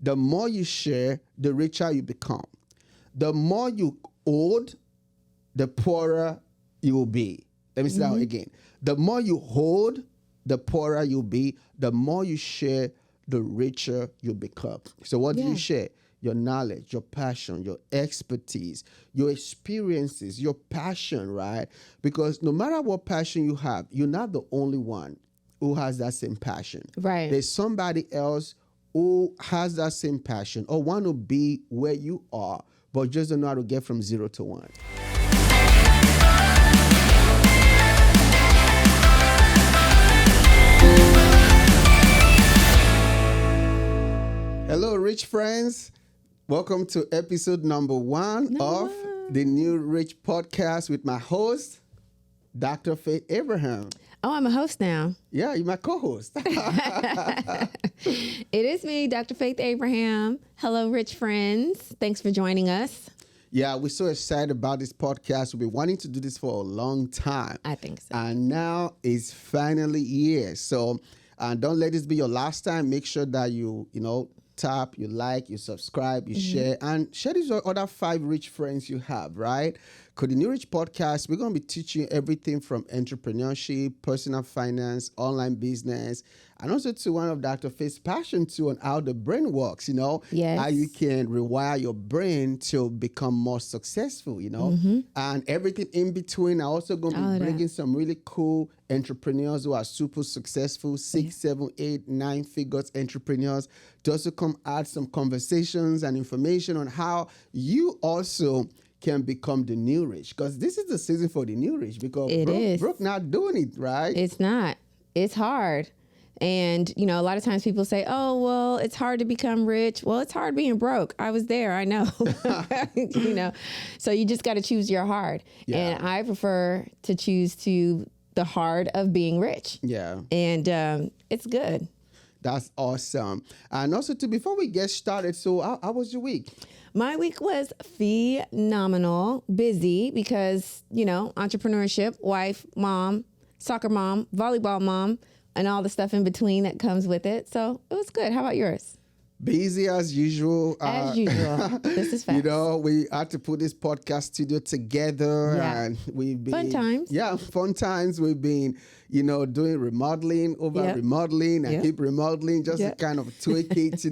the more you share, the richer you become. The more you hold, the poorer you will be. Let me say that again. The more you hold, the poorer you'll be. The more you share, the richer you become. So what do you share? Your knowledge, your passion, your expertise, your experiences, your passion, right? Because no matter what passion you have, you're not the only one who has that same passion. Right. There's somebody else who has that same passion or want to be where you are, but just don't know how to get from 0 to 1. Hello, rich friends. Welcome to episode number one of the New Rich Podcast with my host, Dr. Faith Abraham. Oh, I'm a host now. Yeah, you're my co-host. It is me, Dr. Faith Abraham. Hello, rich friends. Thanks for joining us. Yeah, we're so excited about this podcast. We've been wanting to do this for a long time. I think so. And now it's finally here. So don't let this be your last time. Make sure that you tap, you like, you subscribe, you share, and share these other 5 rich friends you have, right? Because the New Rich Podcast, we're going to be teaching you everything from entrepreneurship, personal finance, online business, and also to one of Dr. Faith's passion too on how the brain works, Yes. how you can rewire your brain to become more successful, and everything in between. I'm also going to be bringing some really cool entrepreneurs who are super successful, 6, 7, 8, 9 figures entrepreneurs, to also come add some conversations and information on how you also can become the new rich, because this is the season for the new rich, because Brooke not doing it, right? It's not. It's hard. And, a lot of times people say, oh, well, it's hard to become rich. Well, it's hard being broke. I was there. I know. So you just got to choose your hard. Yeah. And I prefer to choose the hard of being rich. Yeah. And it's good. That's awesome. And also, before we get started, so how was your week? My week was phenomenal, busy because, entrepreneurship, wife, mom, soccer mom, volleyball mom, and all the stuff in between that comes with it. So it was good. How about yours? Busy as usual. As usual. This is fast. We had to put this podcast studio together, and we've been fun times. Yeah, fun times. We've been, doing remodeling remodeling and keep remodeling just to kind of tweak it,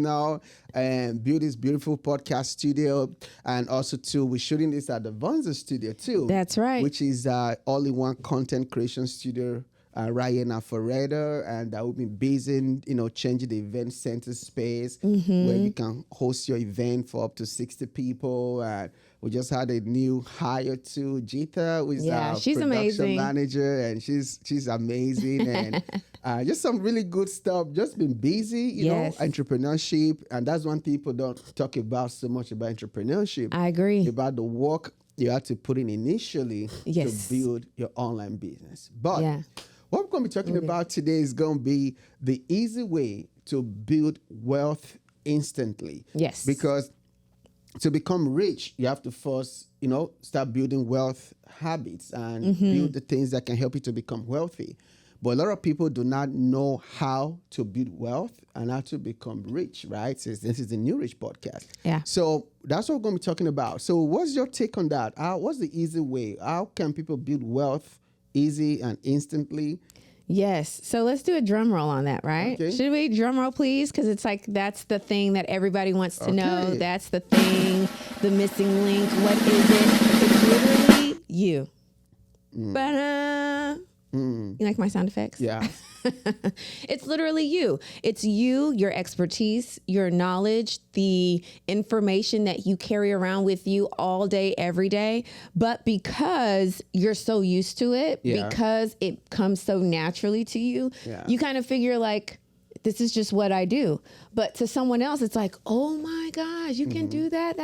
and build this beautiful podcast studio. And also too, we're shooting this at the Vonza studio too. That's right. Which is all-in-one content creation studio. Right here in Alpharetta, and we've been busy, changing the event center space where you can host your event for up to 60 people. And we just had a new hire too, Jita, who is our she's production amazing. manager, and she's amazing, and just some really good stuff. Just been busy, you know, entrepreneurship, and that's one people don't talk about so much about entrepreneurship. I agree. About the work you have to put in initially to build your online business, but. Yeah. What we're going to be talking about today is going to be the easy way to build wealth instantly. Yes. Because to become rich, you have to first, start building wealth habits and build the things that can help you to become wealthy. But a lot of people do not know how to build wealth and how to become rich, right? So this is the New Rich Podcast. Yeah. So that's what we're going to be talking about. So what's your take on that? What's the easy way? How can people build wealth easy and instantly? Yes. So let's do a drum roll on that, right? Okay. Should we drum roll, please? Because it's like that's the thing that everybody wants to know. That's the thing, the missing link. What is it? It's literally you. You like my sound effects? Yeah. It's literally you. It's you, your expertise, your knowledge, the information that you carry around with you all day, every day. But because you're so used to it, because it comes so naturally to you, you kind of figure like, this is just what I do. But to someone else, it's like, oh my gosh, you can do that?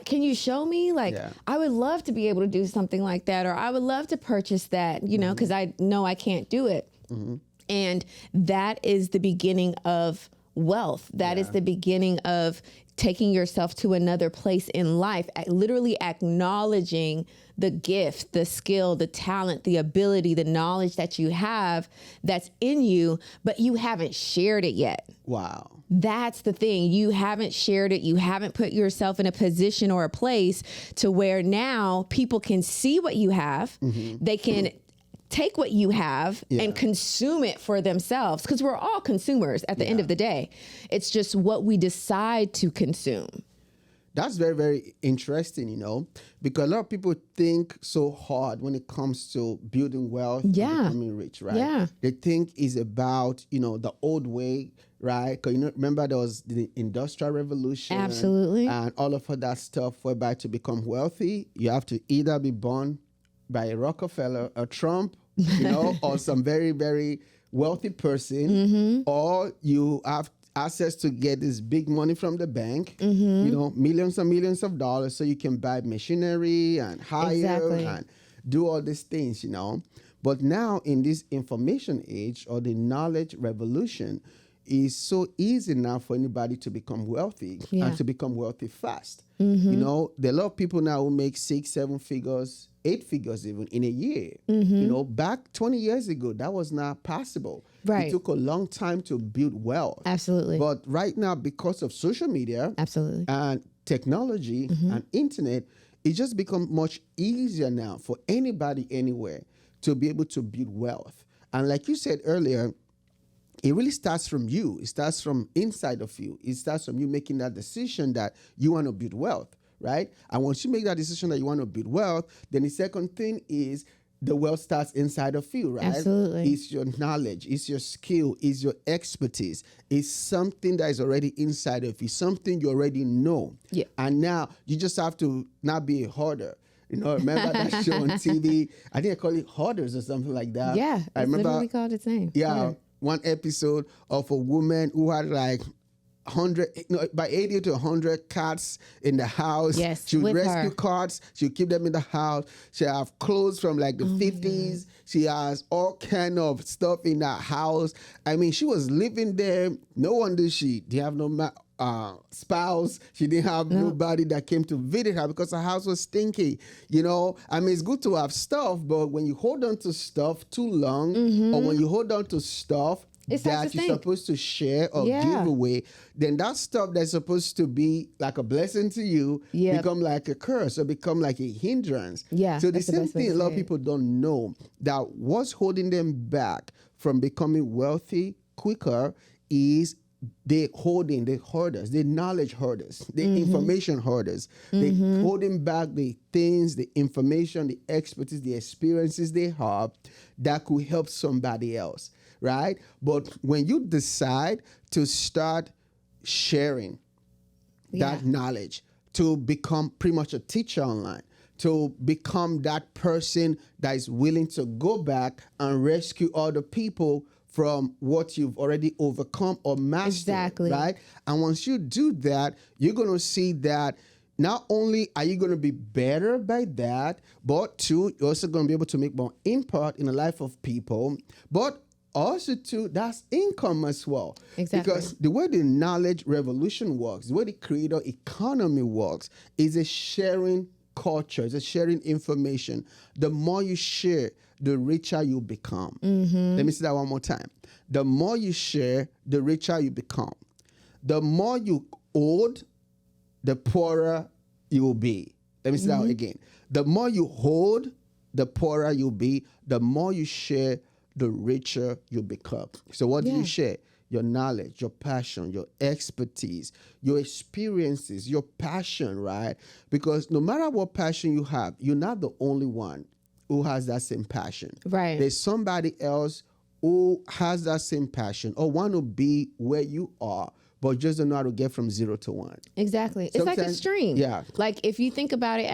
Can you show me? Like, I would love to be able to do something like that, or I would love to purchase that, because I know I can't do it. And that is the beginning of wealth. That is the beginning of taking yourself to another place in life, literally acknowledging the gift, the skill, the talent, the ability, the knowledge that you have that's in you, but you haven't shared it yet. Wow. That's the thing. You haven't shared it. You haven't put yourself in a position or a place to where now people can see what you have. They can take what you have and consume it for themselves, because we're all consumers at the end of the day. It's just what we decide to consume. That's very, very interesting, because a lot of people think so hard when it comes to building wealth and becoming rich, right? Yeah. They think it's about, the old way, right? Because, remember there was the Industrial Revolution. Absolutely. And all of that stuff, whereby to become wealthy, you have to either be born by a Rockefeller, a Trump, or some very, very wealthy person, or you have access to get this big money from the bank, millions and millions of dollars, so you can buy machinery and hire and do all these things, But now in this information age, or the knowledge revolution, it's so easy now for anybody to become wealthy and to become wealthy fast. There are a lot of people now who make 6, 7 figures, 8 figures even in a year. Back 20 years ago, that was not possible. Right. It took a long time to build wealth. Absolutely. But right now, because of social media and technology and internet, it just become much easier now for anybody anywhere to be able to build wealth. And like you said earlier, it really starts from you. It starts from inside of you. It starts from you making that decision that you want to build wealth, right? And once you make that decision that you want to build wealth, then the second thing is the wealth starts inside of you, right? Absolutely. It's your knowledge, it's your skill, it's your expertise. It's something that is already inside of you, something you already know. Yeah. And now you just have to not be a hoarder. Remember that show on TV? I think I call it Hoarders or something like that. Yeah, I remember, literally called its name. Yeah. One episode of a woman who had like 100, by 80 to 100 cats in the house. Yes, she would with rescue her. cats. She would keep them in the house. She have clothes from like the 50s. She has all kind of stuff in that house. I mean, she was living there. No wonder she didn't have no spouse. She didn't have nobody that came to visit her because her house was stinky. I mean, it's good to have stuff, but when you hold on to stuff too long, or when you hold on to stuff that you're supposed to share or give away, then that stuff that's supposed to be like a blessing to you become like a curse or become like a hindrance. Yeah, so the same thing a lot of people don't know, that what's holding them back from becoming wealthy quicker is they hoarders, the knowledge hoarders, the information hoarders. They holding back the things, the information, the expertise, the experiences they have that could help somebody else, right? But when you decide to start sharing that knowledge, to become pretty much a teacher online, to become that person that is willing to go back and rescue other people from what you've already overcome or mastered, right? And once you do that, you're going to see that not only are you going to be better by that, but two, you're also going to be able to make more impact in the life of people, but also too, that's income as well. Exactly. Because the way the knowledge revolution works, the way the creator economy works, is a sharing culture, it's a sharing information. The more you share, the richer you become. Let me say that one more time. The more you share, the richer you become. The more you hold, the poorer you will be. Let me say that again. The more you hold, the poorer you'll be. The more you share, the richer you become. So what do you share? Your knowledge, your passion, your expertise, your experiences, your passion, right? Because no matter what passion you have, you're not the only one who has that same passion. Right. There's somebody else who has that same passion or want to be where you are, but just don't know how to get from 0 to 1. Exactly. It's like a stream. Yeah. Like if you think about it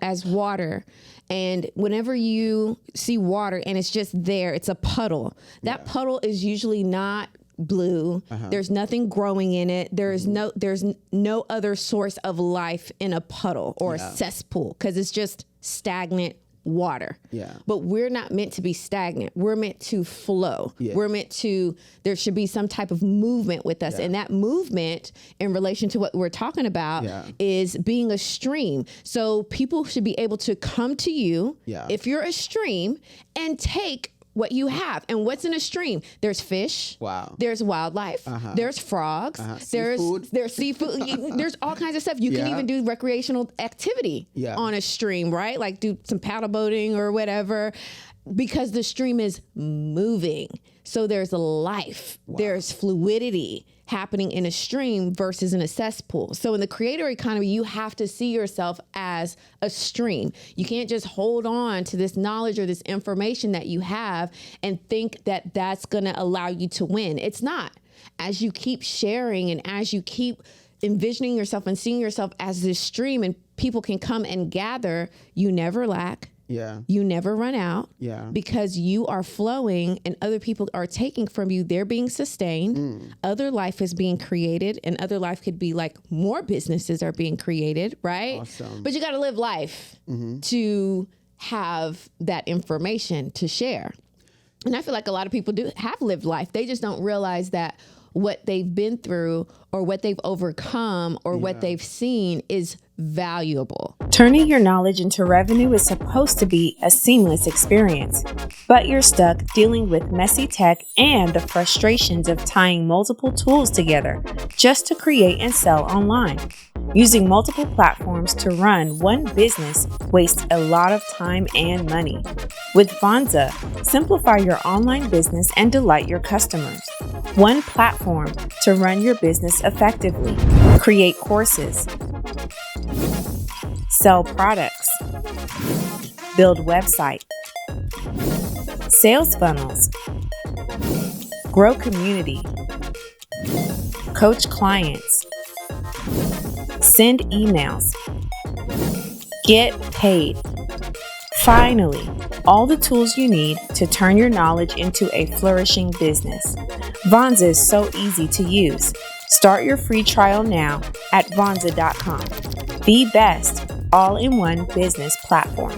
as water, and whenever you see water and it's just there, it's a puddle. That puddle is usually not blue. There's nothing growing in it. There's no other source of life in a puddle or a cesspool, because it's just stagnant, water. Yeah. But we're not meant to be stagnant. We're meant to flow. Yeah. We're meant to, there should be some type of movement with us. Yeah. And that movement in relation to what we're talking about is being a stream. So people should be able to come to you if you're a stream and take what you have. And what's in a stream? There's fish. Wow. There's wildlife. There's frogs. There's seafood. There's all kinds of stuff. You can even do recreational activity on a stream, right? Like do some paddle boating or whatever, because the stream is moving. So there's life. There's fluidity happening in a stream versus in a cesspool. So in the creator economy, you have to see yourself as a stream. You can't just hold on to this knowledge or this information that you have and think that that's going to allow you to win. It's not. As you keep sharing and as you keep envisioning yourself and seeing yourself as this stream and people can come and gather, you never lack. Yeah. You never run out. Yeah. Because you are flowing and other people are taking from you. They're being sustained. Other life is being created, and other life could be like more businesses are being created, right? Awesome. But you got to live life to have that information to share. And I feel like a lot of people have lived life. They just don't realize that what they've been through or what they've overcome or what they've seen is valuable. Turning your knowledge into revenue is supposed to be a seamless experience, but you're stuck dealing with messy tech and the frustrations of tying multiple tools together just to create and sell online. Using multiple platforms to run one business wastes a lot of time and money. With Vonza, simplify your online business and delight your customers. One platform to run your business effectively. Create courses, sell products, build website, sales funnels, grow community, coach clients, send emails, get paid. Finally, all the tools you need to turn your knowledge into a flourishing business. Vonza is so easy to use. Start your free trial now at Vonza.com. The best all-in-one business platform.